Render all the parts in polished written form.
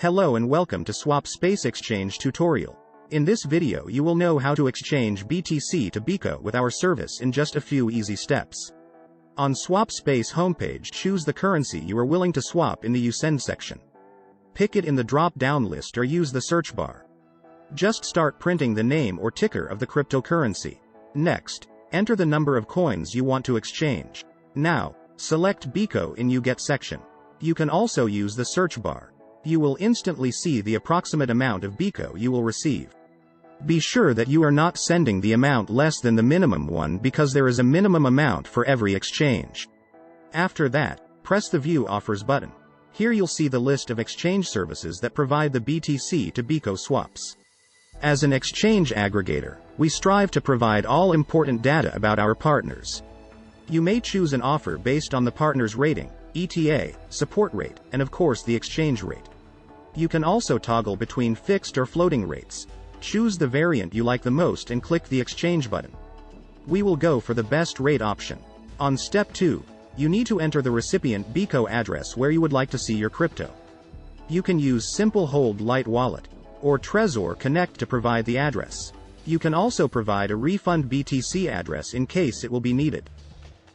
Hello and welcome to SwapSpace exchange tutorial. In this video you will know how to exchange BTC to BICO with our service in just a few easy steps. On SwapSpace homepage, choose the currency you are willing to swap in the You Send section. Pick it in the drop-down list or use the search bar. Just start printing the name or ticker of the cryptocurrency. Next, enter the number of coins you want to exchange. Now, select BICO in You Get section. You can also use the search bar. You will instantly see the approximate amount of BICO you will receive. Be sure that you are not sending the amount less than the minimum one because there is a minimum amount for every exchange. After that, press the View Offers button. Here you'll see the list of exchange services that provide the BTC to BICO swaps. As an exchange aggregator, we strive to provide all important data about our partners. You may choose an offer based on the partner's rating, ETA, support rate, and of course the exchange rate. You can also toggle between fixed or floating rates. Choose the variant you like the most and click the exchange button. We will go for the best rate option. On step 2, you need to enter the recipient BICO address where you would like to see your crypto. You can use Simple Hold Light Wallet or Trezor Connect to provide the address. You can also provide a refund BTC address in case it will be needed.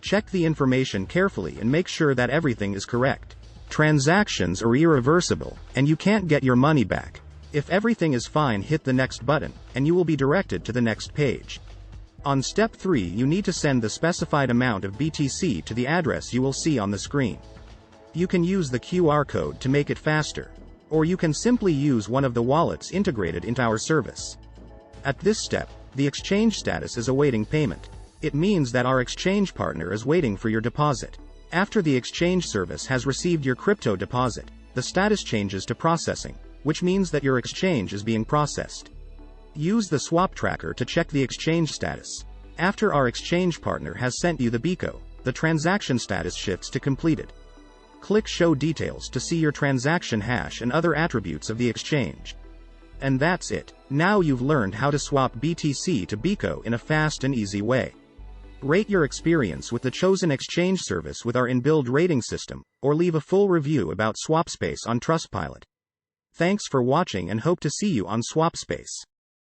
Check the information carefully and make sure that everything is correct. Transactions are irreversible, and you can't get your money back. If everything is fine, hit the next button, and you will be directed to the next page. On step 3, you need to send the specified amount of BTC to the address you will see on the screen. You can use the QR code to make it faster, or you can simply use one of the wallets integrated into our service. At this step, the exchange status is awaiting payment. It means that our exchange partner is waiting for your deposit. After the exchange service has received your crypto deposit, the status changes to processing, which means that your exchange is being processed. Use the swap tracker to check the exchange status. After our exchange partner has sent you the BICO, the transaction status shifts to completed. Click Show Details to see your transaction hash and other attributes of the exchange. And that's it. Now you've learned how to swap BTC to BICO in a fast and easy way. Rate your experience with the chosen exchange service with our inbuilt rating system, or leave a full review about SwapSpace on Trustpilot. Thanks for watching and hope to see you on SwapSpace.